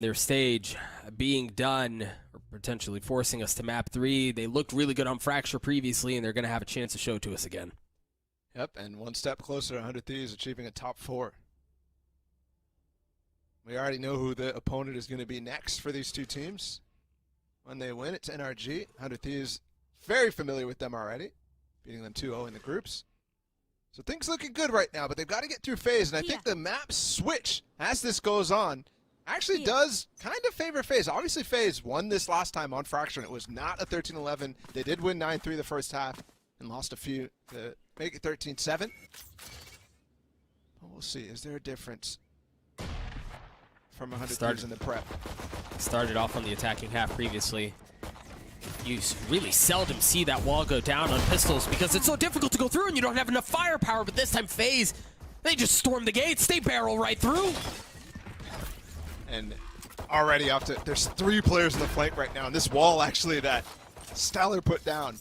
their stage being done, or potentially forcing us to map 3. They looked really good on Fracture previously, and they're going to have a chance to show to us again. Yep, and one step closer to 100 Thieves achieving a top 4. We already know who the opponent is going to be next for these two teams. When they win, it's NRG. 100 Thieves, very familiar with them already, beating them 2-0 in the groups. So things looking good right now, but they've got to get through FaZe, and I think the map switch as this goes on actually does kind of favor FaZe. Obviously, FaZe won this last time on Fracture, and it was not a 13-11. They did win 9-3 the first half and lost a few to make it 13-7. But we'll see. Is there a difference from 100 Thieves in the prep? Started off on the attacking half previously. You really seldom see that wall go down on pistols because it's so difficult to go through and you don't have enough firepower, but this time FaZe, they just storm the gates, they barrel right through. And already off to, there's 3 players in the flank right now, and this wall actually that Stellar put down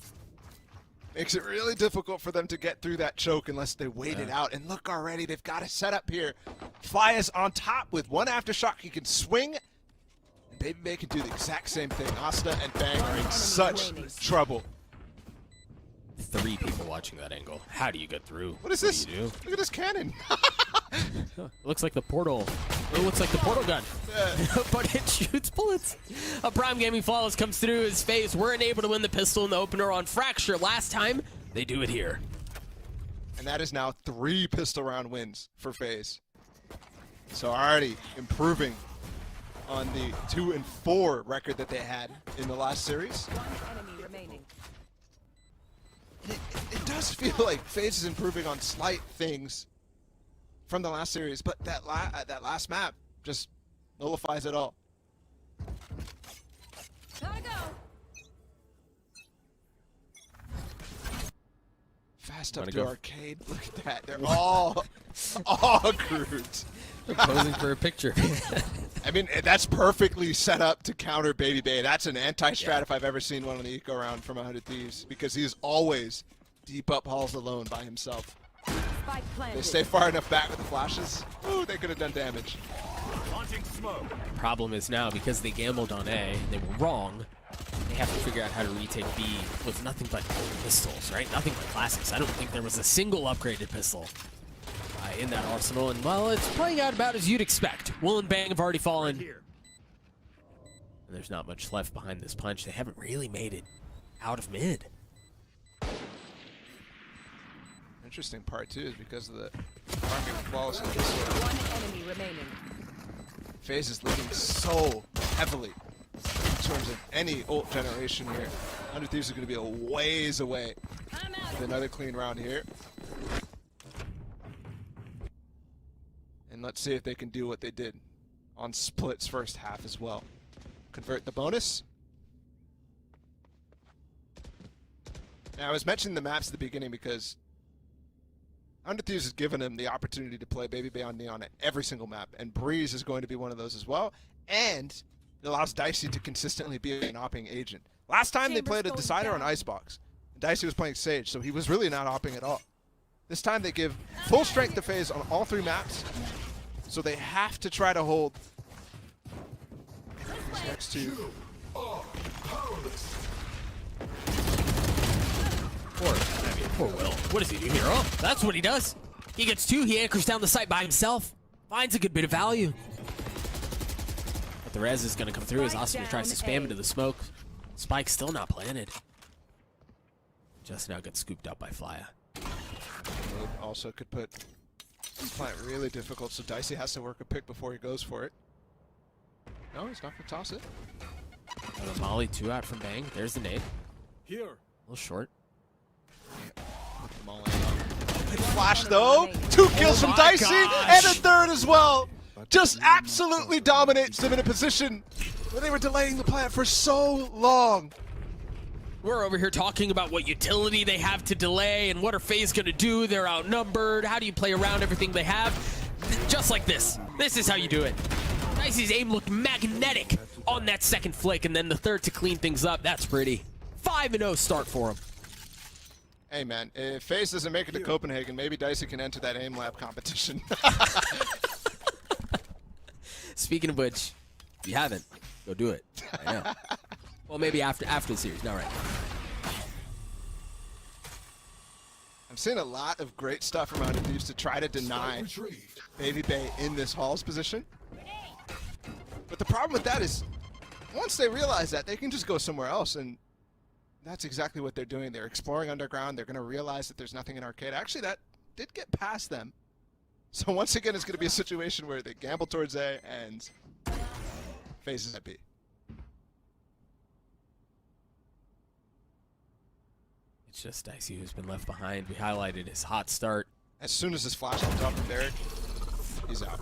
makes it really difficult for them to get through that choke unless they wait it out. And look already, they've got a setup here. Fly is on top with 1 aftershock. He can swing. And Baby Bay can do the exact same thing. Asta and Bang are in such trouble. 3 people watching that angle. How do you get through? What is this? Do you do? Look at this cannon. It looks like the portal. It looks like the portal gun. But it shoots bullets. A Prime Gaming Flawless comes through his FaZe. Weren't able to win the pistol in the opener on Fracture last time. They do it here. And that is now 3 pistol round wins for FaZe. So already improving on the 2-4 record that they had in the last series. 1 enemy remaining. It does feel like FaZe is improving on slight things from the last series, but that last map just nullifies it all. Gotta go. Fast up Wanna to go? arcade. Look at that. They're all crude. They're posing for a picture. I mean, that's perfectly set up to counter Baby Bay. That's an anti-strat Yeah. if I've ever seen one on the eco round from 100 Thieves, because he is always deep up halls alone by himself. Spike planted. They stay far enough back with the flashes. Ooh, they could have done damage. Problem is now, because they gambled on A and they were wrong, they have to figure out how to retake B with nothing but pistols, right? Nothing but classics. I don't think there was a single upgraded pistol in that arsenal, and well, it's playing out about as you'd expect. Will and Bang have already fallen. And there's not much left behind this punch. They haven't really made it out of mid. Interesting part too is because of the market flawless of this one. 1 enemy remaining. FaZe is leading so heavily in terms of any ult generation here. 100 Thieves are going to be a ways away I'm out. with another clean round here. And let's see if they can do what they did on Split's first half as well. Convert the bonus. Now, I was mentioning the maps at the beginning because 100 Thieves has given him the opportunity to play Baby Bay on Neon at every single map, and Breeze is going to be one of those as well, and it allows Dicey to consistently be an opping agent. Last time they played a Decider on Icebox, and Dicey was playing Sage, so he was really not opping at all. This time they give full strength to FaZe on all 3 maps, so they have to try to hold these next 2. Poor Will. What does he do here? Oh, that's what he does. He gets 2, he anchors down the site by himself, finds a good bit of value. But the res is going to come through as Oscar tries to spam into the smoke. Spike's still not planted. Just now gets scooped up by Flya. Also could put plant really difficult, so Dicey has to work a pick before he goes for it. No, he's not going to toss it. Got a Molly 2 out from Bang. There's the nade. Here. A little short. Good flash though. 2 kills from Dicey and a 3rd as well. Just absolutely dominates them in a position where they were delaying the plant for so long. We're over here talking about what utility they have to delay and what are FaZe going to do. They're outnumbered. How do you play around everything they have? Just like this. This is how you do it. Dicey's aim looked magnetic on that second flick, and then the 3rd to clean things up. That's pretty. 5-0 start for him. Hey man, if FaZe doesn't make it to Copenhagen, maybe Dicey can enter that aim lab competition. Speaking of which, If you haven't, go do it right now. Well, maybe after the series, not right now. I'm seeing a lot of great stuff from Hunter Thieves to try to deny Baby Bay in this Hall's position. But the problem with that is, once they realize that, they can just go somewhere else, and that's exactly what they're doing. They're exploring underground. They're going to realize that there's nothing in arcade. Actually, that did get past them. So once again, it's going to be a situation where they gamble towards A and FaZe is at B. It's just Dicey who's been left behind. We highlighted his hot start. As soon as this flash on top of Derek, he's out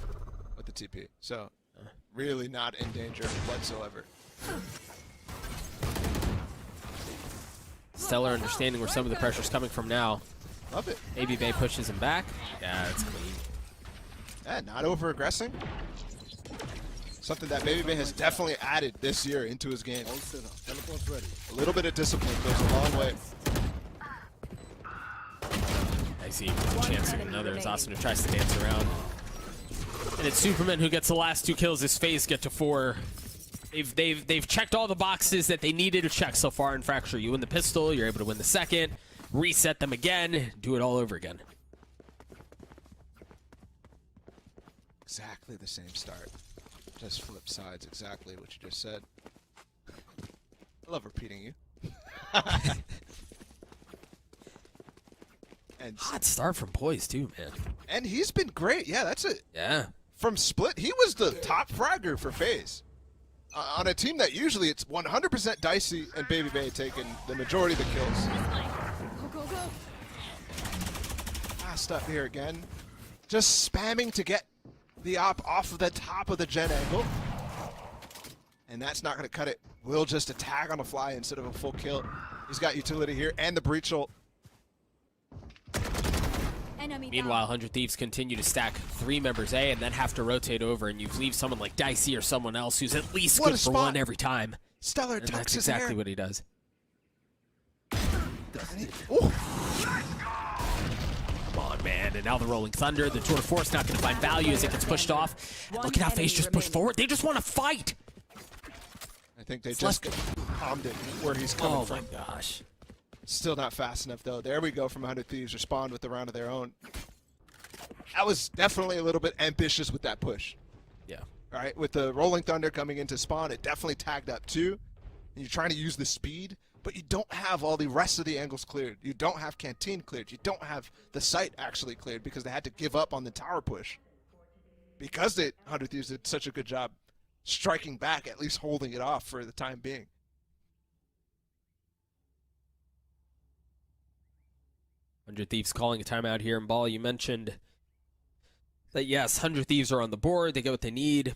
with the TP. So really not in danger whatsoever. Stellar understanding where some of the pressure's coming from now. Love it. Baby Bay pushes him back. Yeah, it's clean. Yeah, not over-aggressing. Something that Baby Bay has definitely added this year into his game. A little bit of discipline goes a long way. I see a chance to get another as Asuna tries to dance around. And it's Superman who gets the last 2 kills as FaZe get to 4. They've checked all the boxes that they needed to check so far in Fracture. You win the pistol, you're able to win the second, reset them again, do it all over again. Exactly the same start. Just flip sides, exactly what you just said. I love repeating you. And Hot start from Poise too, man. and he's been great. Yeah, that's it. Yeah. From Split, he was the top fragger for FaZe. On a team that usually it's 100% Dicey and Baby Bay taking the majority of the kills. Go, go, go. Fast up here again. Just spamming to get the op off of the top of the gen angle. And that's not going to cut it. Will just a tag on the fly instead of a full kill. He's got utility here and the breach ult. Enemy Meanwhile, down. 100 Thieves continue to stack 3 members A and then have to rotate over, and you leave someone like Dicey or someone else who's at least What a good for spot. 1 every time. Stellar And tucks that's his exactly hair. what he does. Ooh. Come on, man. And now the Rolling Thunder. The Tour de Force not going to find value as it gets pushed off. And look at how FaZe just pushed forward. They just want to fight. I think they It's just less- calmed it where he's coming Oh, my from. gosh. Still not fast enough, though. There we go from 100 Thieves. Respond with the round of their own. That was definitely a little bit ambitious with that push. Yeah. All right, with the Rolling Thunder coming into spawn, it definitely tagged up too. And you're trying to use the speed, but you don't have all the rest of the angles cleared. You don't have Canteen cleared. You don't have the site actually cleared because they had to give up on the tower push. Because they 100 Thieves did such a good job striking back, at least holding it off for the time being. Hundred Thieves calling a timeout here in ball. You mentioned that, yes, 100 Thieves are on the board. They get what they need.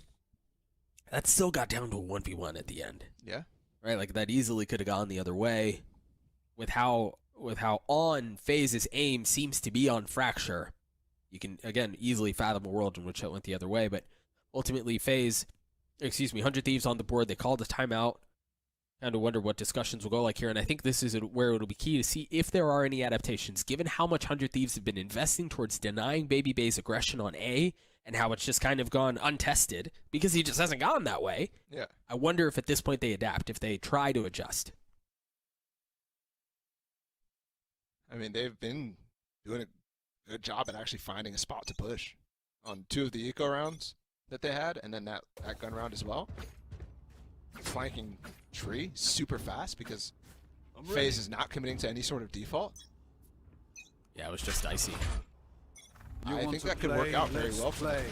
That still got down to a 1v1 at the end. Yeah. Right? Like, that easily could have gone the other way. With how on FaZe's aim seems to be on Fracture, you can, again, easily fathom a world in which it went the other way. But ultimately, 100 Thieves on the board. They called a timeout. Kind of wonder what discussions will go like here, and I think this is where it'll be key to see if there are any adaptations, given how much 100 Thieves have been investing towards denying Baby Bay's aggression on A, and how it's just kind of gone untested, because he just hasn't gone that way. Yeah. I wonder if at this point they adapt, if they try to adjust. I mean, they've been doing a good job at actually finding a spot to push on 2 of the eco rounds that they had, and then that gun round as well. Flanking tree super fast because FaZe is not committing to any sort of default. Yeah, it was just dicey. I think that could work out very well for them.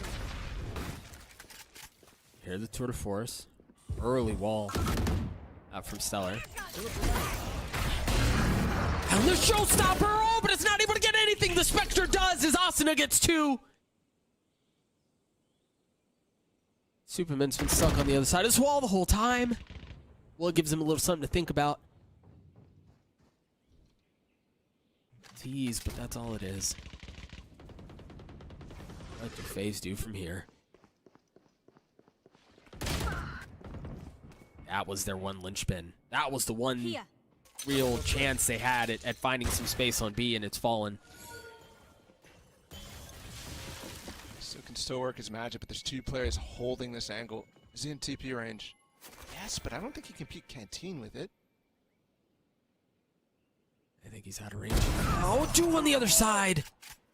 Here the Tour de Force. Early wall out from Stellar. And the showstopper! Oh, but it's not able to get anything! The Spectre does as Asuna gets 2! Superman's been stuck on the other side of this wall the whole time. Well, it gives him a little something to think about. Tease, but that's all it is. What do FaZe do from here? That was their one linchpin. That was the one Here. real chance they had at finding some space on B, and it's fallen. So can still work his magic, but there's 2 players holding this angle Is he in TP range? Yes, but I don't think he can peek Canteen with it. I think he's out of range. Oh, duel on the other side.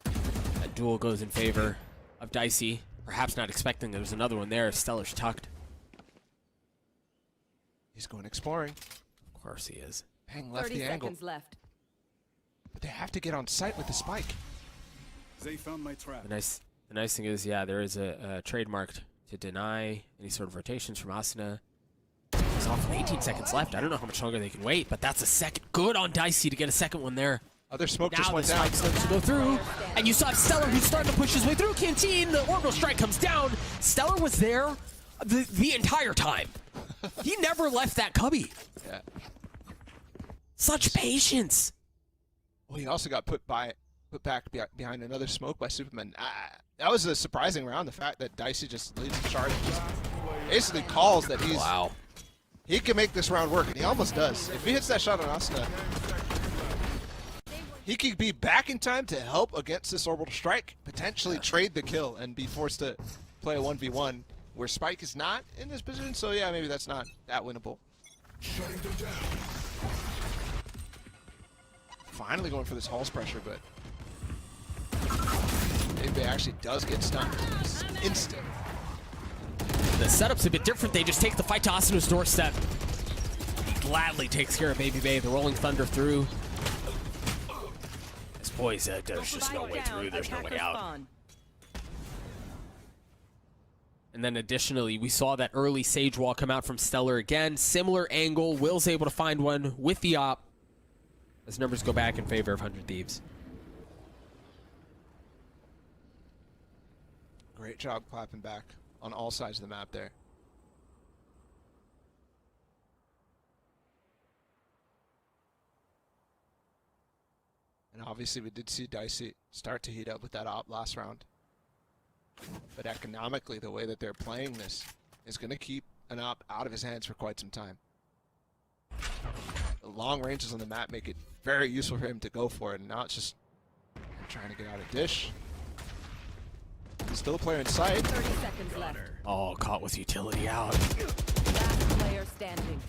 That duel goes in favor of Dicey. Perhaps not expecting there was another one there. Stellar's tucked. He's going exploring. Of course he is. Bang left 30 the angle. seconds left. But they have to get on site with the spike. They found my trap. The nice thing is, yeah, there is a trademark to deny any sort of rotations from Asuna. It's off with 18 seconds left. I don't know how much longer they can wait, but that's a second. Good on Dicey to get a second one there. Other smoke Now just the went down. spike starts to go through, and you saw Stellar who's starting to push his way through Canteen. The orbital strike comes down. Stellar was there the entire time. He never left that cubby. Yeah. Such patience. Well, he also got put back behind another smoke by Superman. That was a surprising round. The fact that Dicey just leads the charge, just basically calls that he can make this round work, and he almost does. If he hits that shot on Asuna, he could be back in time to help against this orbital strike, potentially trade the kill, and be forced to play a 1v1 where Spike is not in this position. So yeah, maybe that's not that winnable. Finally going for this Halls pressure, but Baby actually does get stunned. It's instant. The setup's a bit different. They just take the fight to Asuna's doorstep. He gladly takes care of Baby Bay. The Rolling Thunder through. This boy said there's just no way through. There's no way out. And then additionally, we saw that early Sage wall come out from Stellar again. Similar angle. Will's able to find one with the op. As numbers go back in favor of 100 Thieves. Great job clapping back on all sides of the map there. And obviously we did see Dicey start to heat up with that op last round. But economically, the way that they're playing this is going to keep an op out of his hands for quite some time. The long ranges on the map make it very useful for him to go for it, and now it's just trying to get out of dish. Still a player in sight. 30 seconds left. Oh, caught with utility out. Last player standing.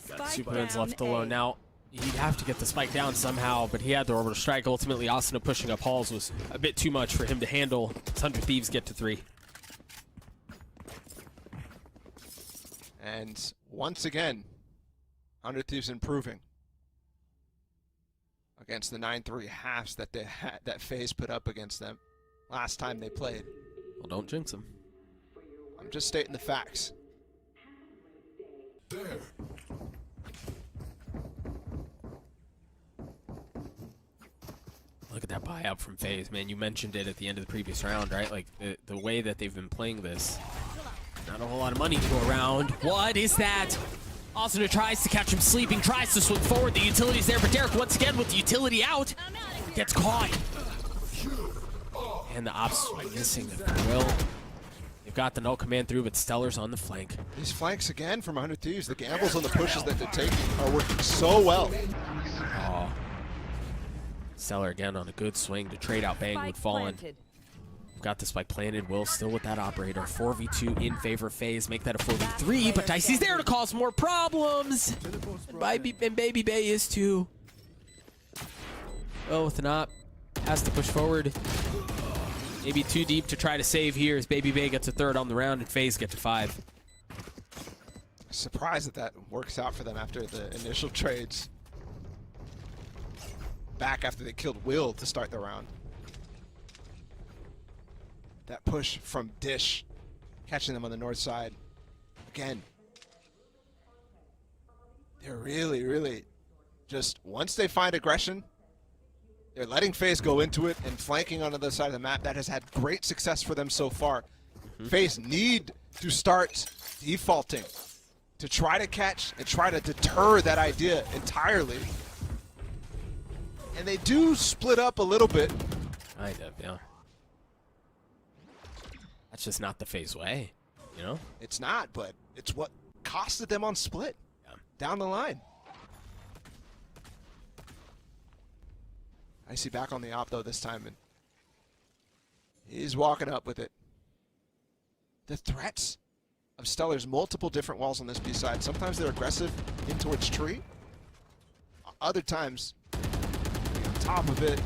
Spike Superman's down left alone. A. Now, he'd have to get the spike down somehow, but he had the orbital strike. Ultimately, Asuna pushing up Halls was a bit too much for him to handle. 100 Thieves get to 3. And once again, 100 Thieves improving against the 9-3 halves that they had, that FaZe put up against them last time they played. Well, don't jinx him. I'm just stating the facts. There. Look at that buyout from FaZe, man. You mentioned it at the end of the previous round, right? Like, the way that they've been playing this. Not a whole lot of money to go around. What is that? Asuna tries to catch him sleeping, tries to swing forward. The utility's there, but Derek once again with the utility out. Gets caught. And the ops missing the will. They've got the null command through, but Stellar's on the flank. These flanks again from 100 Thieves. The gambles and the pushes that they're taking are working so well. Oh. Stellar again on a good swing to trade out Bang with Fallen. Got the spike planted. Will still with that operator. 4v2 in favor of FaZe. Make that a 4v3, but Dicey's there to cause more problems. And Baby Bay is too. Oh, with an op. Has to push forward. Maybe too deep to try to save here as Baby Bay gets a third on the round and FaZe get to 5. Surprised that works out for them after the initial trades. Back after they killed Will to start the round. That push from Dish, catching them on the north side. Again, they're really just, once they find aggression, they're letting FaZe go into it and flanking on the other side of the map. That has had great success for them so far. FaZe need to start defaulting to try to catch and try to deter that idea entirely. And they do split up a little bit. Kind of, yeah. That's just not the FaZe way, you know? It's not, but it's what costed them on split down the line. I see back on the op though this time, and he's walking up with it. The threats of Stellar's multiple different walls on this B side. Sometimes they're aggressive in towards tree. Other times, on top of it,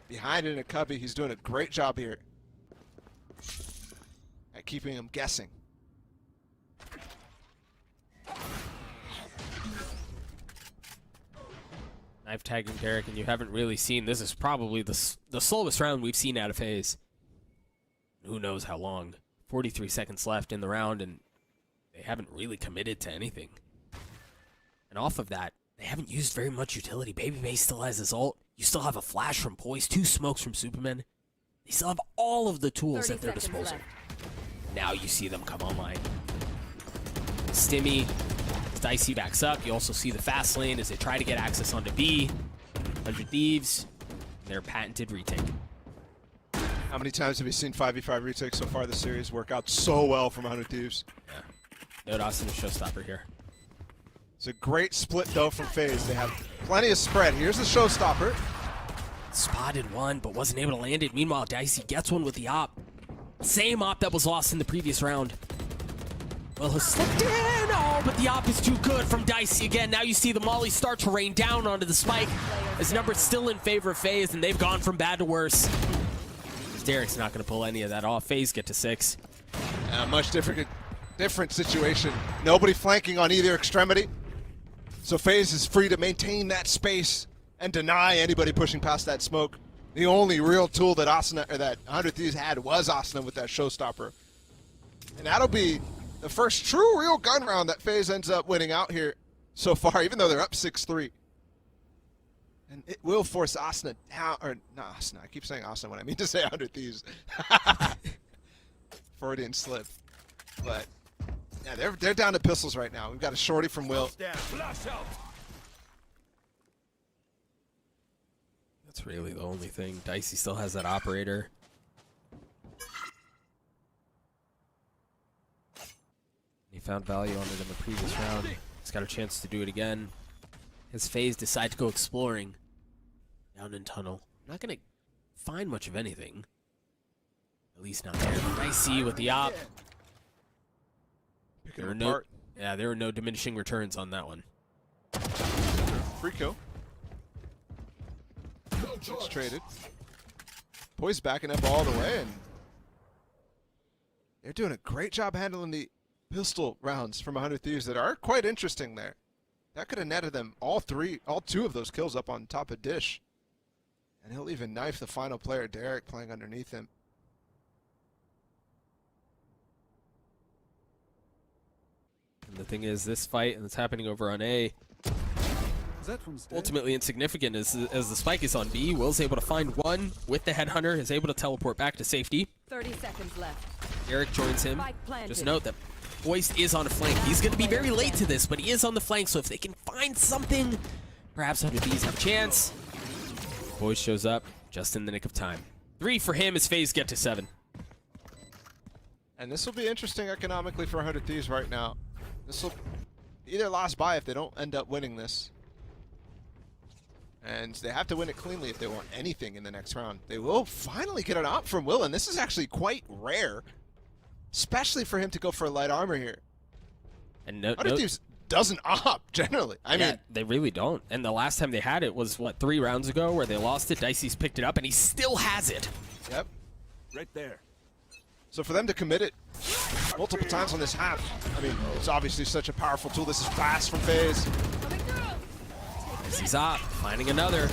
behind it in a cubby. He's doing a great job here at keeping him guessing. Knife tagging Derek, and you haven't really seen, this is probably the slowest round we've seen out of FaZe. Who knows how long. 43 seconds left in the round, and they haven't really committed to anything. And off of that, they haven't used very much utility. Babybase still has his ult. You still have a flash from Poise, 2 smokes from Superman. They still have all of the tools at their disposal. Now you see them come online. Stimmy, as Dicey backs up, you also see the fast lane as they try to get access onto B. 100 Thieves, their patented retake. How many times have you seen 5v5 retakes so far this series work out so well from 100 Thieves? Yeah. Note Austin is showstopper here. It's a great split though from FaZe. They have plenty of spread. Here's the showstopper. Spotted one, but wasn't able to land it. Meanwhile, Dicey gets one with the op. Same op that was lost in the previous round. Well, has slipped in. Oh, but the op is too good from Dicey again. Now you see the molly start to rain down onto the spike. His number's still in favor of FaZe, and they've gone from bad to worse. Derek's not going to pull any of that off. FaZe get to 6. Much different situation. Nobody flanking on either extremity. So FaZe is free to maintain that space and deny anybody pushing past that smoke. The only real tool that that 100 Thieves had was Asuna with that showstopper. And that'll be the first true real gun round that FaZe ends up winning out here so far, even though they're up 6-3. And it will force Asuna down, or not Asuna, I keep saying Asuna when I mean to say 100 Thieves. Freudian slip. But yeah, they're down to pistols right now. We've got a shorty from Will. That's really the only thing. Dicey still has that operator. He found value on it in the previous round. He's got a chance to do it again. As FaZe decide to go exploring down in tunnel. Not going to find much of anything. At least not there. Dicey with the op. There were no diminishing returns on that one. Free kill. It's traded. Poise backing up all the way, and they're doing a great job handling the pistol rounds from 100 Thieves that are quite interesting there. That could have netted them all 2 of those kills up on top of Dish. And he'll even knife the final player, Derek, playing underneath him. And the thing is, this fight, and it's happening over on A, ultimately insignificant as the spike is on B. Will's able to find one with the headhunter, is able to teleport back to safety. 30 seconds left. Eric joins him. Just note that Poise is on a flank. He's going to be very late to this, but he is on the flank, so if they can find something, perhaps 100 Thieves have a chance. Poise shows up just in the nick of time. 3 for him as FaZe get to 7. And this will be interesting economically for 100 Thieves right now. This will either lost by if they don't end up winning this. And they have to win it cleanly if they want anything in the next round. They will finally get an op from Will, and this is actually quite rare. Especially for him to go for light armor here. And 100 Thieves doesn't op, generally. I mean, they really don't. And the last time they had it was, what, 3 rounds ago where they lost it? Dicey's picked it up, and he still has it. Yep. Right there. So for them to commit it multiple times on this half, I mean, it's obviously such a powerful tool. This is fast from FaZe. He's up, finding another.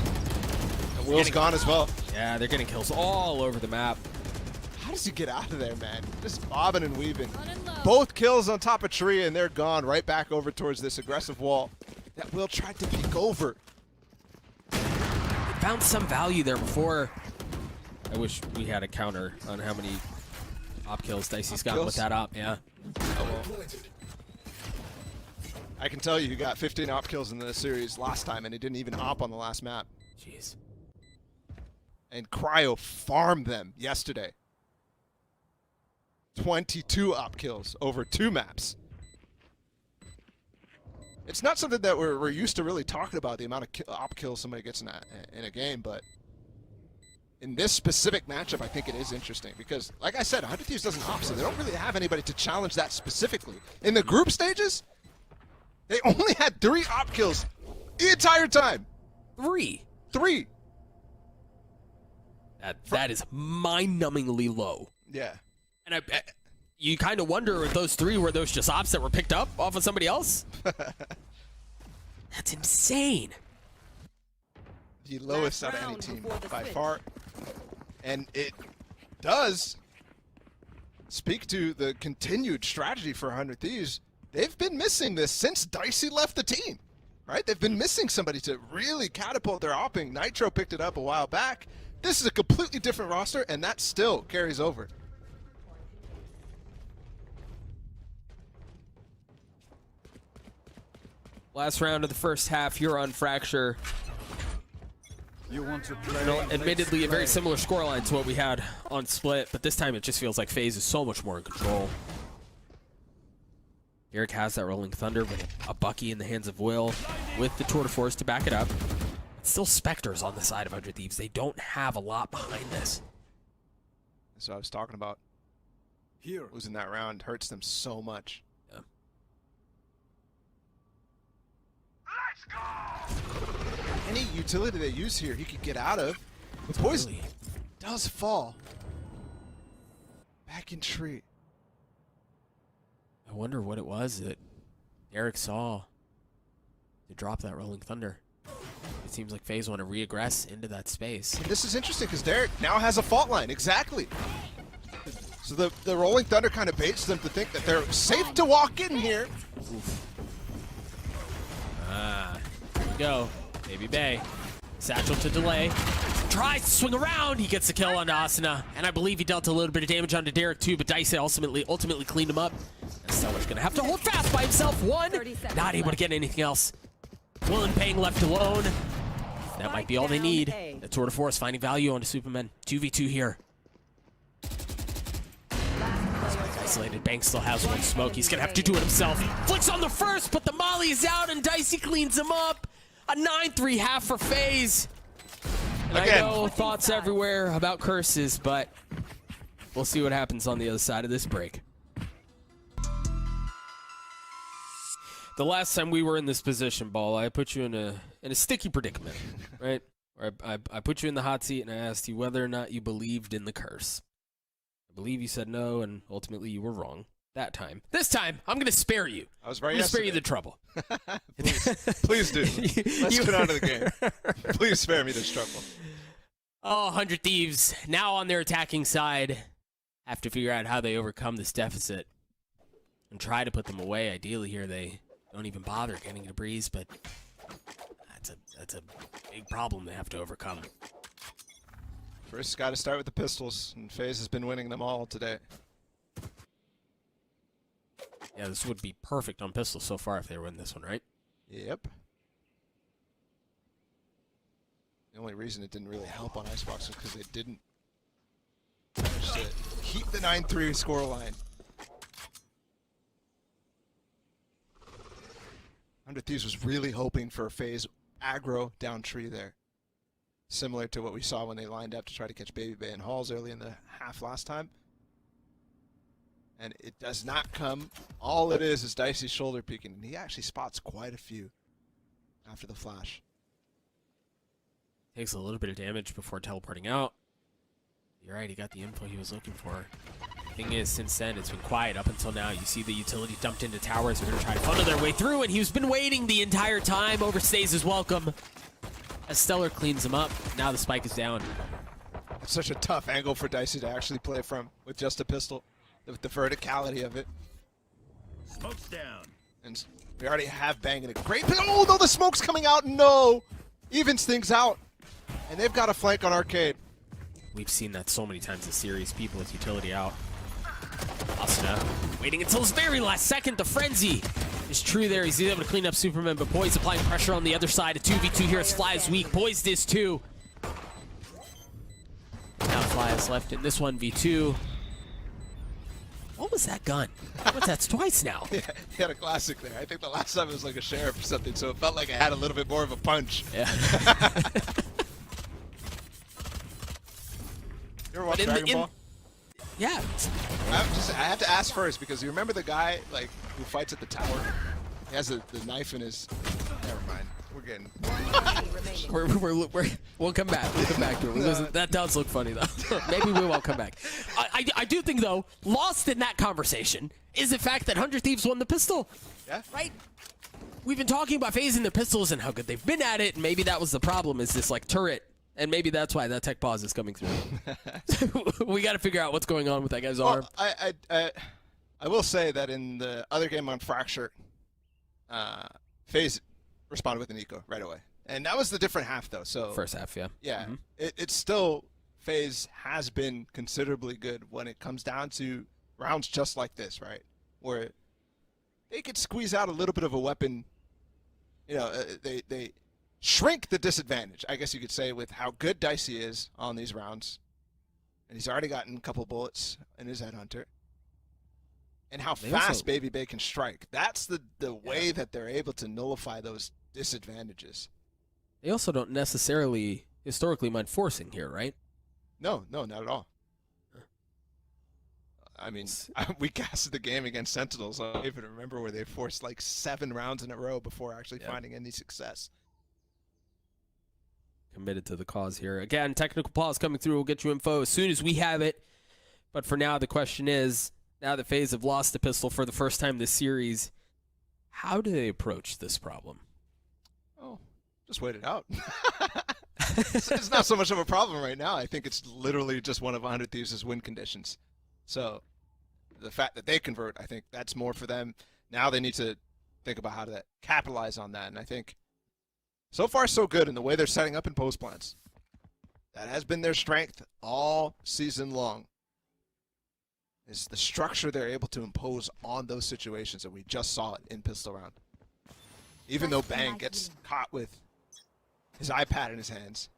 And Will's gone as well. Yeah, they're getting kills all over the map. How does he get out of there, man? Just bobbing and weaving. Both kills on top of tree, and they're gone right back over towards this aggressive wall that Will tried to peek over. They found some value there before. I wish we had a counter on how many op kills Dicey's got with that op, yeah. Oh, well. I can tell you he got 15 op kills in the series last time, and he didn't even op on the last map. Jeez. And Cryo farmed them yesterday. 22 op kills over 2 maps. It's not something that we're used to really talking about, the amount of op kills somebody gets in a game, but in this specific matchup, I think it is interesting because, like I said, 100 Thieves doesn't op, so they don't really have anybody to challenge that specifically. In the group stages, they only had 3 op kills the entire time. 3. 3. That is mind-numbingly low. Yeah. And you kind of wonder if those 3 were those just ops that were picked up off of somebody else. That's insane. The lowest out of any team by far. And it does speak to the continued strategy for 100 Thieves. They've been missing this since Dicey left the team, right? They've been missing somebody to really catapult their opping. Nitro picked it up a while back. This is a completely different roster, and that still carries over. Last round of the first half, Huron Fracture. You want to play? Admittedly, a very similar scoreline to what we had on Split, but this time it just feels like FaZe is so much more in control. Derek has that Rolling Thunder, but a Bucky in the hands of Will with the Tour de Force to back it up. It's still Spectres on the side of 100 Thieves. They don't have a lot behind this. That's what I was talking about. Here. Losing that round hurts them so much. Yeah. Any utility they use here, he could get out of. The poison does fall. Back in tree. I wonder what it was that Derek saw to drop that Rolling Thunder. It seems like FaZe want to re-aggress into that space. And this is interesting because Derek now has a fault line. Exactly. So the Rolling Thunder kind of baits them to think that they're safe to walk in here. Oof. Here we go. Baby Bay. Satchel to delay. Tries to swing around. He gets the kill onto Asuna. And I believe he dealt a little bit of damage onto Derek too, but Dicey ultimately cleaned him up. And Stellar's going to have to hold fast by himself. One. Not able to get anything else. Will and Pang left alone. That might be all they need. The Tour de Force finding value onto Superman. 2v2 here. Isolated. Banks still has one smoke. He's going to have to do it himself. Flicks on the first, but the molly is out, and Dicey cleans him up. A 9-3 half for FaZe. And Again. I know thoughts everywhere about curses, but we'll see what happens on the other side of this break. The last time we were in this position, Ball, I put you in a sticky predicament, right? Where I put you in the hot seat and I asked you whether or not you believed in the curse. I believe you said no, and ultimately you were wrong that time. This time, I'm going to spare you. I was right. I'm going to spare you the trouble. Please do. Let's get on to the game. Please spare me this trouble. Oh, 100 Thieves, now on their attacking side, have to figure out how they overcome this deficit and try to put them away. Ideally here, they don't even bother getting a breeze, but that's a big problem they have to overcome. First, got to start with the pistols, and FaZe has been winning them all today. Yeah, this would be perfect on pistols so far if they win this one, right? Yep. The only reason it didn't really help on Icebox was because they didn't manage to keep the 9-3 scoreline. 100 Thieves was really hoping for a FaZe aggro down tree there. Similar to what we saw when they lined up to try to catch Baby Bay and Halls early in the half last time. And it does not come. All it is Dicey's shoulder peeking. And he actually spots quite a few after the flash. Takes a little bit of damage before teleporting out. You're right, he got the info he was looking for. Thing is, since then, it's been quiet up until now. You see the utility dumped into towers. They're going to try to funnel their way through, and he's been waiting the entire time. Overstays his welcome as Stellar cleans him up. Now the spike is down. It's such a tough angle for Dicey to actually play from with just a pistol, with the verticality of it. Smoke's down. And we already have Bang in a great. Oh no, the smoke's coming out. No, evens things out, and they've got a flank on Arcade. We've seen that so many times this series. People with utility out. Asuna waiting until his very last second. The frenzy is true there. He's able to clean up Superman, but Poise applying pressure on the other side. A 2v2 here as Fly is weak. Poise is too. Now Fly is left in this 1v2. What was that gun? That's twice now. Yeah, he had a classic there. I think the last time it was like a sheriff or something, so it felt like it had a little bit more of a punch. Yeah. You ever watch Dragon Ball? Yeah. I have to ask first because you remember the guy like who fights at the tower? He has the knife in his. Never mind. We're getting. We'll come back. We'll come back to it. That does look funny though. Maybe we won't come back. I do think though, lost in that conversation is the fact that 100 Thieves won the pistol. Yeah. Right. We've been talking about FaZe and their pistols and how good they've been at it, and maybe that was the problem. Is this like turret? And maybe that's why that tech pause is coming through. We got to figure out what's going on with that guy's arm. I will say that in the other game on Fracture, FaZe responded with an eco right away. And that was the different half, though. So First half, yeah. Yeah. It's still, FaZe has been considerably good when it comes down to rounds just like this, right? Where they could squeeze out a little bit of a weapon. You know, they shrink the disadvantage, I guess you could say, with how good Dicey is on these rounds. And he's already gotten a couple bullets in his headhunter. And how fast Baby Bay can strike. That's the way that they're able to nullify those disadvantages. They also don't necessarily historically mind forcing here, right? No, not at all. I mean, we casted the game against Sentinels. I don't even remember where they forced like 7 rounds in a row before actually finding any success. Committed to the cause here. Again, technical pause coming through. We'll get you info as soon as we have it. But for now, the question is, now that FaZe have lost the pistol for the first time this series, how do they approach this problem? Oh, just wait it out. It's not so much of a problem right now. I think it's literally just one of 100 Thieves' win conditions. So the fact that they convert, I think that's more for them. Now they need to think about how to capitalize on that. And I think so far so good in the way they're setting up in post plans. That has been their strength all season long. Is the structure they're able to impose on those situations, that we just saw it in pistol round. Even though Bang gets caught with his iPad in his hands.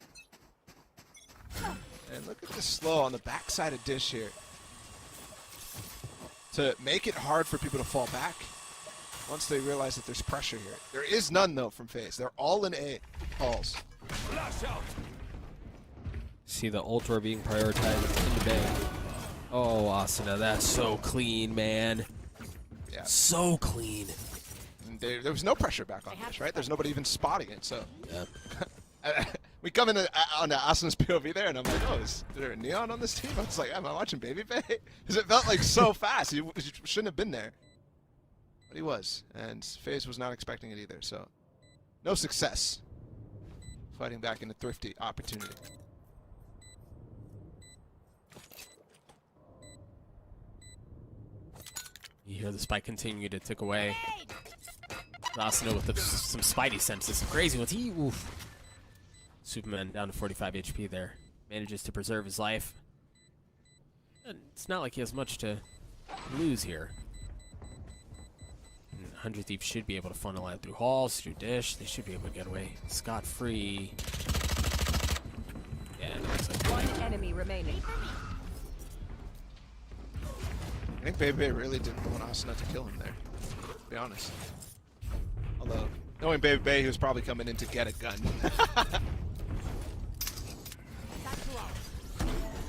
And look at this slow on the backside of Dish here. To make it hard for people to fall back once they realize that there's pressure here. There is none, though, from FaZe. They're all in A calls. See the Ultra being prioritized in the bay. Oh, Asuna, that's so clean, man. Yeah. So clean. And there was no pressure back on Dish, right? There's nobody even spotting it, so. Yeah. We come into on Asuna's POV there, and I'm like, oh, is there a neon on this team? I was like, am I watching Baby Bay? Because it felt like so fast. He shouldn't have been there. But he was, and FaZe was not expecting it either, so no success fighting back in a thrifty opportunity. You hear the spike continue to tick away. Asuna with some spidey senses, some crazy ones. Oof. Superman down to 45 HP there. Manages to preserve his life. And it's not like he has much to lose here. 100 Thieves should be able to funnel out through halls, through Dish. They should be able to get away scot-free. Yeah, it looks like One enemy remaining. I think Baby Bay really didn't want Asuna to kill him there, to be honest. Although, knowing Baby Bay, he was probably coming in to get a gun.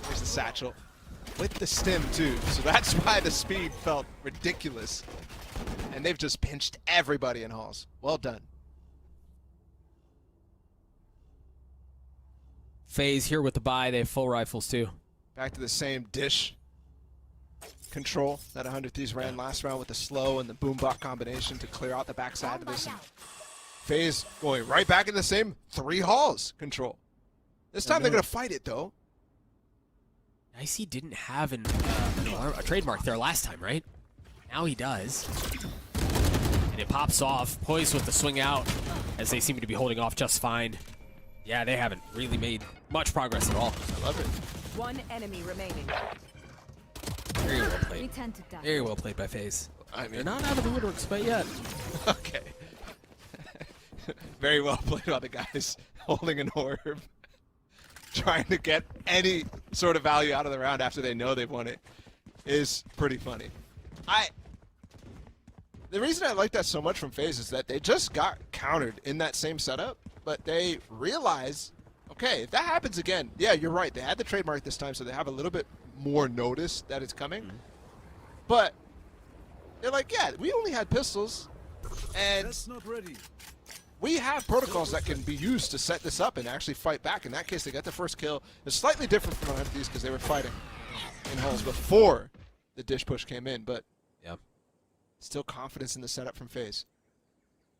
Here's the satchel. With the stim, too. So that's why the speed felt ridiculous. And they've just pinched everybody in halls. Well done. FaZe here with the buy. They have full rifles, too. Back to the same Dish control that 100 Thieves ran last round with the slow and the boombot combination to clear out the backside of this. And FaZe going right back in the same 3 halls control. This time they're going to fight it, though. Dicey didn't have a trademark there last time, right? Now he does. And it pops off. Poised with the swing out, as they seem to be holding off just fine. Yeah, they haven't really made much progress at all. I love it. One enemy remaining. Very well played. We tend to die. Very well played by FaZe. I mean, They're not out of the woodworks quite yet. Okay. Very well played by the guys holding an orb. Trying to get any sort of value out of the round after they know they've won it is pretty funny. The reason I like that so much from FaZe is that they just got countered in that same setup, but they realize, Okay, if that happens again, yeah, you're right. They had the trademark this time, so they have a little bit more notice that it's coming. But they're like, yeah, we only had pistols, and That's not ready. we have protocols that can be used to set this up and actually fight back. In that case, they got the first kill. It's slightly different from these because they were fighting in halls before the dish push came in, but Yep. still confidence in the setup from FaZe.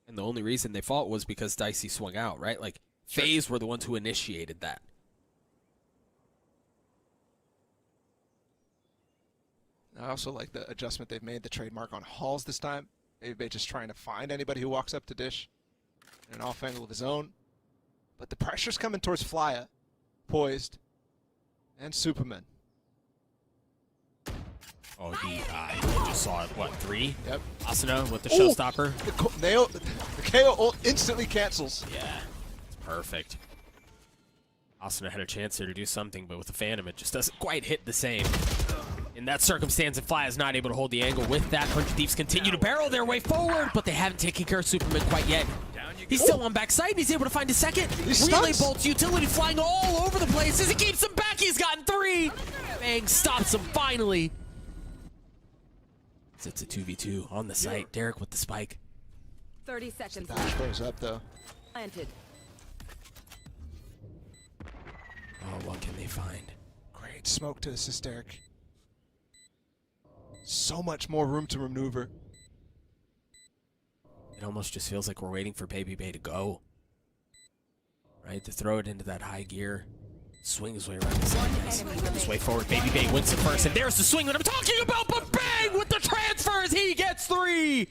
And the only reason they fought was because Dicey swung out, right? Like, FaZe were the ones who initiated that. I also like the adjustment they've made, the trademark on halls this time. Maybe just trying to find anybody who walks up to dish in an off angle of his own. But the pressure's coming towards Flya, Poised, and Superman. Oh, he just saw it, what, 3? Yep. Asuna with the Ooh! showstopper. The KO ult instantly cancels. Yeah, it's perfect. Asuna had a chance here to do something, but with the Phantom, it just doesn't quite hit the same. In that circumstance, if Fly is not able to hold the angle with that, 100 Thieves continue to barrel their way forward, but they haven't taken care of Superman quite yet. He's still on backside. He's able to find a second. Relay bolts, utility flying all over the place. As he keeps him back, he's gotten 3. Bang stops him finally. It's a 2v2 on the site. Derek with the spike. 30 seconds Dash left. goes up though. Planted. Oh, what can they find? Great smoke to assist Derek. So much more room to maneuver. It almost just feels like we're waiting for Baby Bay to go. Right? To throw it into that high gear. Swing his way around the side. His way forward. Baby Bay wins the first. And there's the swing that I'm talking about. But bang! With the transfers, he gets 3.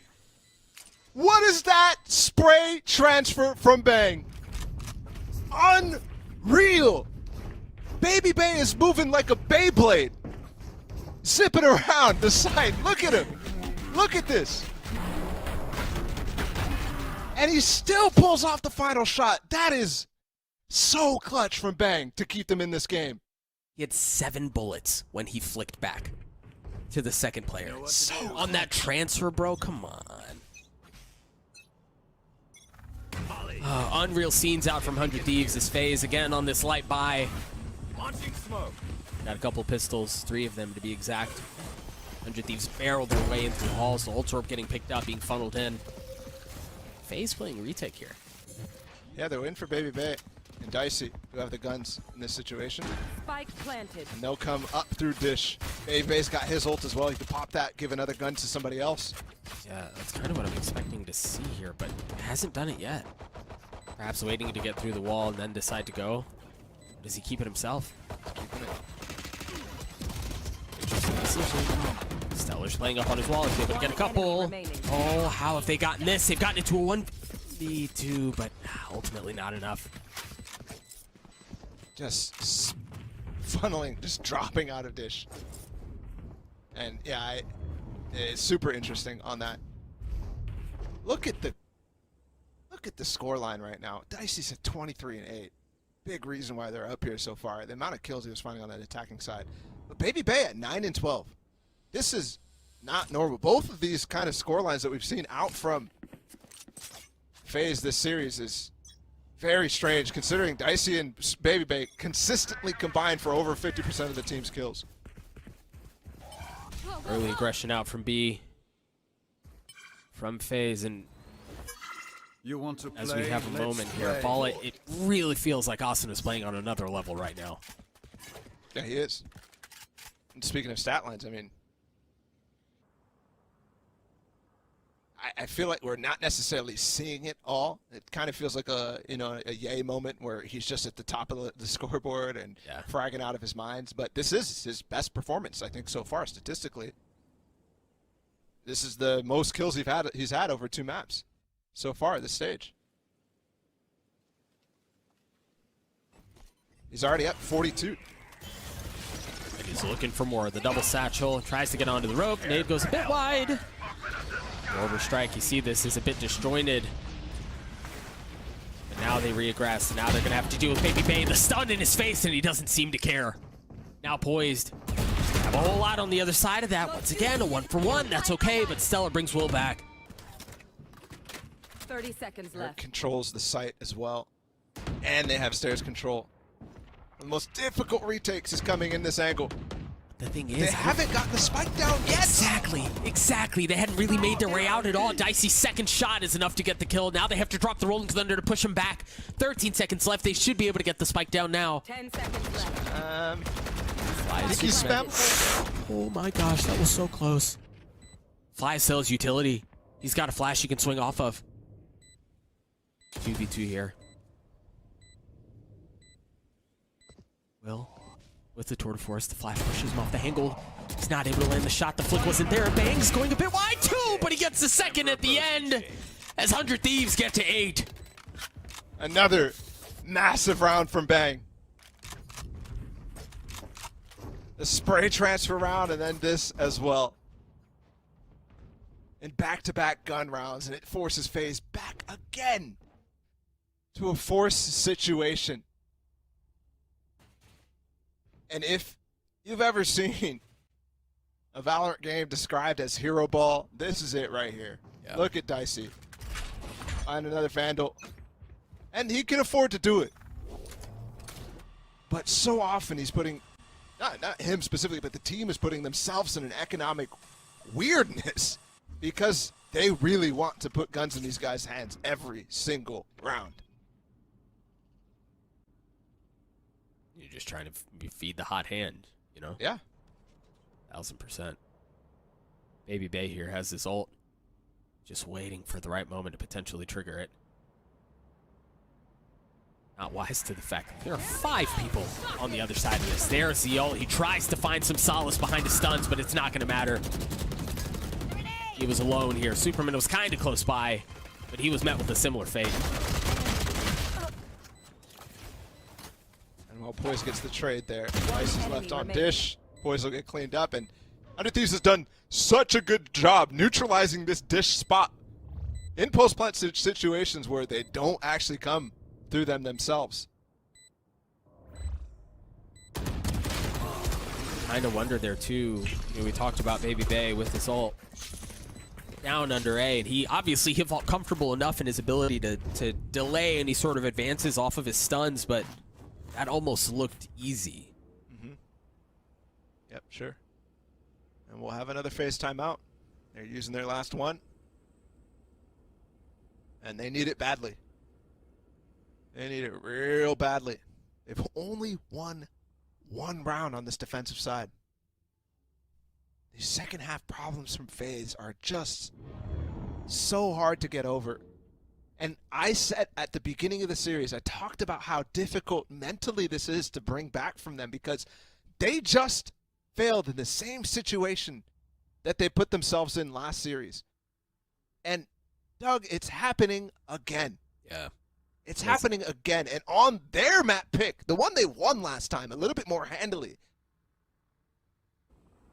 What is that spray transfer from Bang? Unreal! Baby Bay is moving like a Beyblade. Zipping around the side. Look at him. Look at this. And he still pulls off the final shot. That is so clutch from Bang to keep them in this game. He had 7 bullets when he flicked back to the second player. So on that transfer, bro, come on. Unreal scenes out from 100 Thieves as FaZe again on this light buy. Launching smoke. Got a couple pistols, 3 of them to be exact. 100 Thieves barreled their way in through halls. The ult orb getting picked up, being funneled in. FaZe playing retake here. Yeah, they're in for Baby Bay and Dicey, who have the guns in this situation. Spike planted. And they'll come up through dish. Baby Bay's got his ult as well. He can pop that, give another gun to somebody else. Yeah, that's kind of what I'm expecting to see here, but hasn't done it yet. Perhaps waiting to get through the wall and then decide to go. Or does he keep it himself? Keeping it. Interesting decision. Stellar's playing up on his wall. He's able to get a couple. Oh, how have they gotten this? They've gotten it to a 1v2, but ultimately not enough. Just funneling, just dropping out of dish. And yeah, it's super interesting on that. Look at the score line right now. Dicey's at 23-8. Big reason why they're up here so far. The amount of kills he was finding on that attacking side. But Baby Bay at 9-12. This is not normal. Both of these kind of score lines that we've seen out from FaZe this series is very strange, considering Dicey and Baby Bay consistently combined for over 50% of the team's kills. Early aggression out from B. From FaZe, and You want to play? as we have a Let's moment here, play. Ball, it really feels like Austin is playing on another level right now. Yeah, he is. And speaking of stat lines, I mean, I feel like we're not necessarily seeing it all. It kind of feels like a yay moment where he's just at the top of the scoreboard and fragging out of his mind. But this is his best performance, I think, so far statistically. This is the most kills he's had over 2 maps so far at this stage. He's already up 42. And he's looking for more. The double satchel tries to get onto the rope. Nade goes a bit wide. Overstrike, you see this is a bit disjointed. But now they reaggress, and now they're going to have to deal with Baby Bay. The stun in his face, and he doesn't seem to care. Now poised. Have a whole lot on the other side of that. Once again, a 1-for-1. That's okay, but Stellar brings Will back. 30 seconds Eric left. controls the site as well. And they have stairs control. The most difficult retakes is coming in this angle. The thing They is, haven't gotten the spike down yet. Exactly. They hadn't really made their way out at all. Dicey's second shot is enough to get the kill. Now they have to drop the Rolling Thunder to push him back. 13 seconds left. They should be able to get the spike down now. 10 seconds left. I think he's spam. Oh my gosh, that was so close. Fly sells utility. He's got a flash he can swing off of. 2v2 here. Will, with the Tour de Force, the flash pushes him off the angle. He's not able to land the shot. The flick wasn't there. Bang's going a bit wide too, but he gets the second at the end as 100 Thieves get to 8. Another massive round from Bang. The spray transfer round and then this as well. And back-to-back gun rounds, and it forces FaZe back again to a force situation. And if you've ever seen a Valorant game described as hero ball, this is it right here. Yeah. Look at Dicey. Find another Vandal. And he can afford to do it. But so often he's putting, not him specifically, but the team is putting themselves in an economic weirdness because they really want to put guns in these guys' hands every single round. You're just trying to feed the hot hand, you know? Yeah. 1000%. Baby Bay here has his ult. Just waiting for the right moment to potentially trigger it. Not wise to the fact that there are 5 people on the other side of this. There's the ult. He tries to find some solace behind his stuns, but it's not going to matter. He was alone here. Superman was kind of close by, but he was met with a similar fate. And while Poise gets the trade there, Ice is left on dish. Poise will get cleaned up, and 100 Thieves has done such a good job neutralizing this dish spot in post-plant situations where they don't actually come through them themselves. Kind of wonder there too. You know, we talked about Baby Bay with his ult down under A, and he felt comfortable enough in his ability to delay any sort of advances off of his stuns, but that almost looked easy. Yep, sure. And we'll have another FaZe timeout. They're using their last one. And they need it badly. They need it real badly. They've only won one round on this defensive side. These second half problems from FaZe are just so hard to get over. And I said at the beginning of the series, I talked about how difficult mentally this is to bring back from them because they just failed in the same situation that they put themselves in last series. And Doug, it's happening again. Yeah. It's happening again. And on their map pick, the one they won last time, a little bit more handily.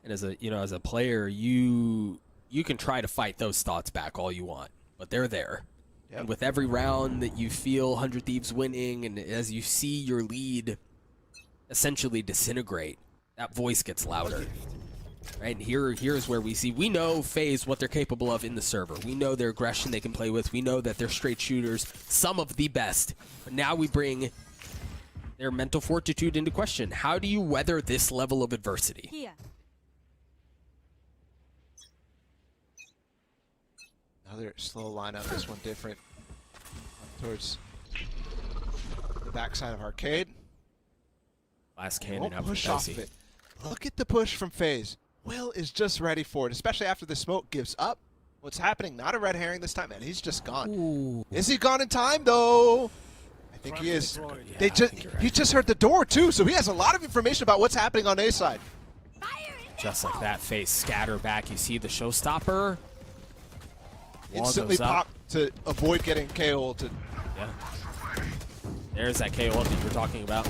And as a player, you can try to fight those thoughts back all you want, but they're there. Yep. And with every round that you feel 100 Thieves winning, and as you see your lead essentially disintegrate, that voice gets louder. Right? And here's where we know FaZe what they're capable of in the server. We know their aggression they can play with. We know that they're straight shooters, some of the best. But now we bring their mental fortitude into question. How do you weather this level of adversity? Here. Another slow lineup, this one different. Up towards the backside of Arcade. Last They cannon won't out from push off Dicey. of it. Look at the push from FaZe. Will is just ready for it, especially after the smoke gives up. What's happening? Not a red herring this time, man. He's just gone. Ooh. Is he gone in time, though? I think he is. Yeah, He just heard the door, too, so he has a lot of information about what's happening on A side. Just like that, FaZe scatter back. You see the showstopper. Wall Instantly goes up. pop to avoid getting KO'd. Yeah. There's that KO that you were talking about.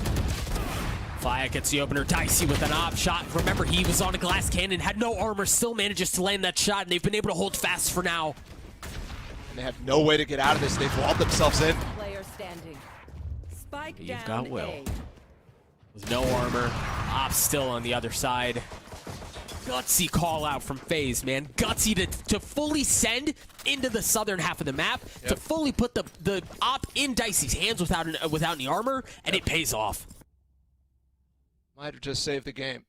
Faya gets the opener. Dicey with an op shot. Remember, he was on a glass cannon, had no armor, still manages to land that shot, and they've been able to hold fast for now. And they have no way to get out of this. They've walled themselves in. Player standing. Spike You've down got Will. A. With no armor. Op still on the other side. Gutsy call out from FaZe, man. Gutsy to fully send into the southern half of the map, to fully put the op in Dicey's hands without any armor, and it pays off. Might have just saved the game.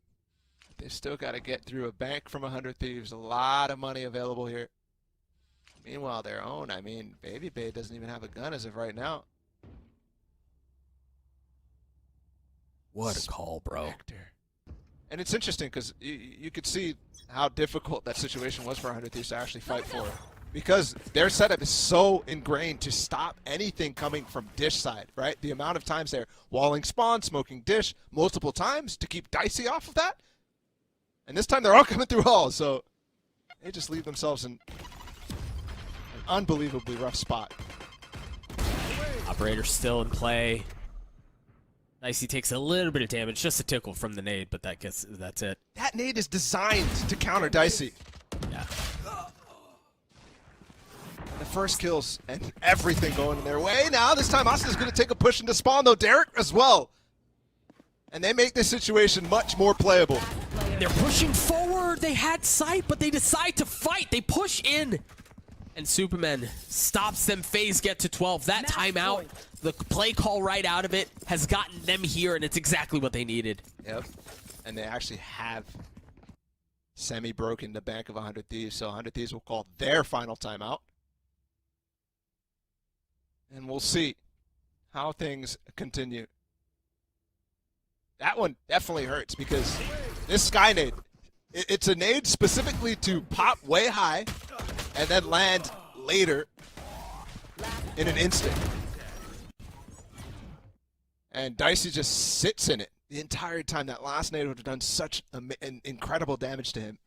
They've still got to get through a bank from 100 Thieves. A lot of money available here. Meanwhile, their own, I mean, Baby Bay doesn't even have a gun as of right now. What a call, bro. Spectre. And it's interesting because you could see how difficult that situation was for 100 Thieves to actually fight for. Because their setup is so ingrained to stop anything coming from Dish side, right? The amount of times they're walling spawn, smoking Dish multiple times to keep Dicey off of that. And this time they're all coming through Hall, so they just leave themselves in an unbelievably rough spot. Operator still in play. Dicey takes a little bit of damage, just a tickle from the nade, but that's it. That nade is designed to counter Dicey. Yeah. The first kills and everything going in their way. Now, this time Austin's going to take a push into spawn, though. Derek as well. And they make this situation much more playable. They're pushing forward. They had sight, but they decide to fight. They push in. And Superman stops them. FaZe get to 12. That timeout, the play call right out of it, has gotten them here, and it's exactly what they needed. Yep. And they actually have semi-broken the bank of 100 Thieves, so 100 Thieves will call their final timeout. And we'll see how things continue. That one definitely hurts because this Sky Nade, it's a nade specifically to pop way high and then land later in an instant. And Dicey just sits in it the entire time. That last nade would have done such an incredible damage to him.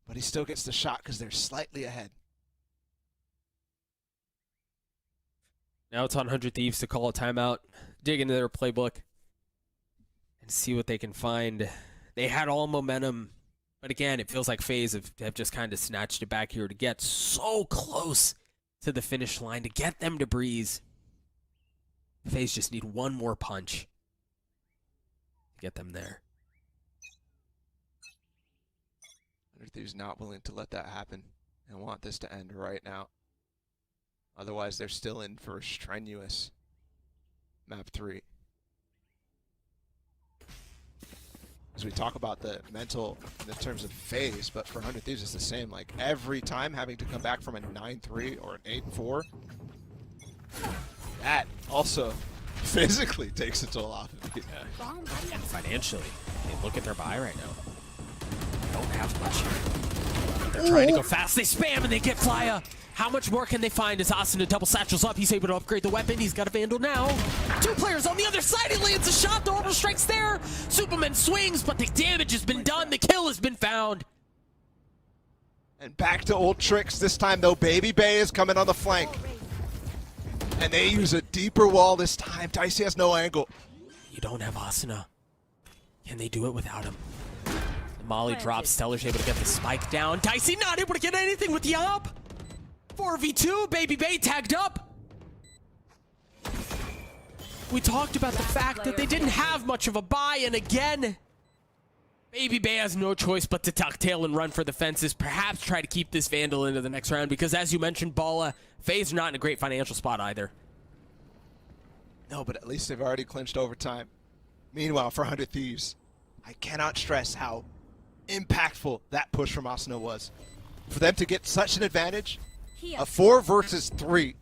But he still gets the shot because they're slightly ahead. Now it's on 100 Thieves to call a timeout, dig into their playbook, and see what they can find. They had all momentum, but again, it feels like FaZe have just kind of snatched it back here to get so close to the finish line, to get them to breeze. FaZe just need one more punch to get them there. 100 Thieves not willing to let that happen and want this to end right now. Otherwise, they're still in for a strenuous map 3. As we talk about the mental in the terms of FaZe, but for 100 Thieves, it's the same. Like, every time having to come back from a 9-3 or an 8-4, that also physically takes a toll off of you. Yeah. And financially, look at their buy right now. They don't have much here. They're trying to go fast. They spam and they get Flya. How much more can they find as Austin double satchels up? He's able to upgrade the weapon. He's got a Vandal now. 2 players on the other side. He lands a shot. The orbital strike's there. Superman swings, but the damage has been done. The kill has been found. And back to old tricks. This time, though, Baby Bay is coming on the flank. And they use a deeper wall this time. Dicey has no angle. You don't have Asuna. Can they do it without him? The Molly drops. Stellar's able to get the spike down. Dicey not able to get anything with the up. 4v2, Baby Bay tagged up. We talked about the fact that they didn't have much of a buy, and again, Baby Bay has no choice but to tuck tail and run for the fences, perhaps try to keep this Vandal into the next round, because as you mentioned, Bala, FaZe are not in a great financial spot either. No, but at least they've already clinched overtime. Meanwhile, for 100 Thieves, I cannot stress how impactful that push from Asuna was. For them to get such an advantage, a 4 versus 3,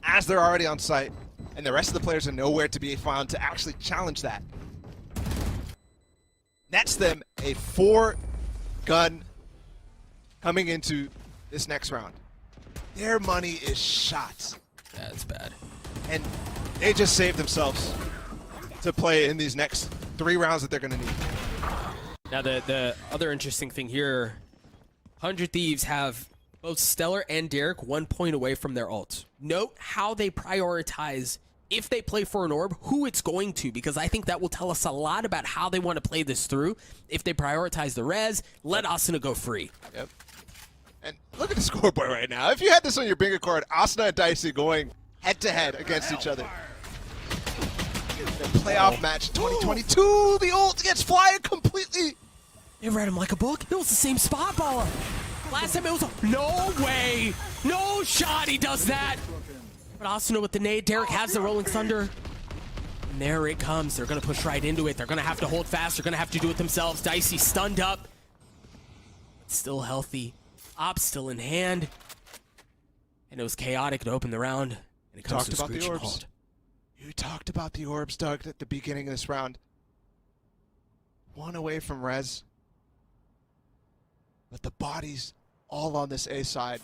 as they're already on site, and the rest of the players are nowhere to be found to actually challenge that. Nets them a 4-gun coming into this next round. Their money is shot. That's bad. And they just saved themselves to play in these next 3 rounds that they're going to need. Now, the other interesting thing here, 100 Thieves have both Stellar and Derek 1 point away from their ults. Note how they prioritize, if they play for an orb, who it's going to, because I think that will tell us a lot about how they want to play this through. If they prioritize the res, let Asuna go free. Yep. And look at the scoreboard right now. If you had this on your bingo card, Asuna and Dicey going head-to-head against each other. The playoff match 2022, the ult gets flying completely. They read him like a book. It was the same spot, Bala. Last time it was no way. No shot he does that. But Asuna with the nade. Derek has the Rolling Thunder. And there it comes. They're going to push right into it. They're going to have to hold fast. They're going to have to do it themselves. Dicey stunned up. But still healthy. Op still in hand. And it was chaotic to open the round. And it comes Talked to a about the screeching orbs. halt. You talked about the orbs, Doug, at the beginning of this round. One away from res. But the bodies all on this A side.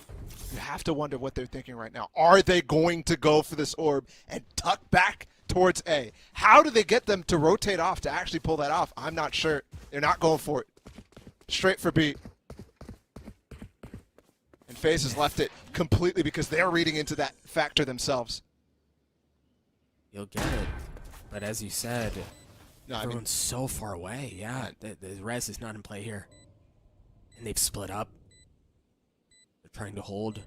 You have to wonder what they're thinking right now. Are they going to go for this orb and tuck back towards A? How do they get them to rotate off to actually pull that off? I'm not sure. They're not going for it. Straight for B. And FaZe has left it completely because they're reading into that factor themselves. You'll get it. But as you said, No, I mean, everyone's so far away. Yeah, the res is not in play here. And they've split up. They're trying to hold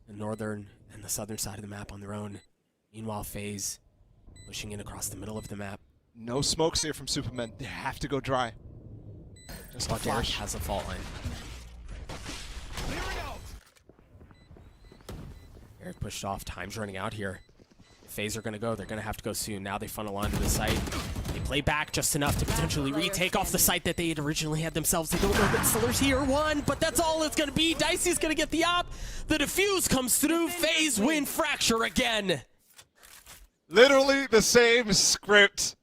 the northern and the southern side of the map on their own. Meanwhile, FaZe pushing in across the middle of the map. no smokes here from Superman. They have to go dry. Just a But Derek flash. has a fault line. Eric pushed off. Time's running out here. FaZe are going to go. They're going to have to go soon. Now they funnel onto the site. They play back just enough to potentially retake off the site that they had originally had themselves. They don't know that Stiller's here. One, but that's all it's going to be. Dicey's going to get the op. The defuse comes through. FaZe win Fracture again. Literally the same script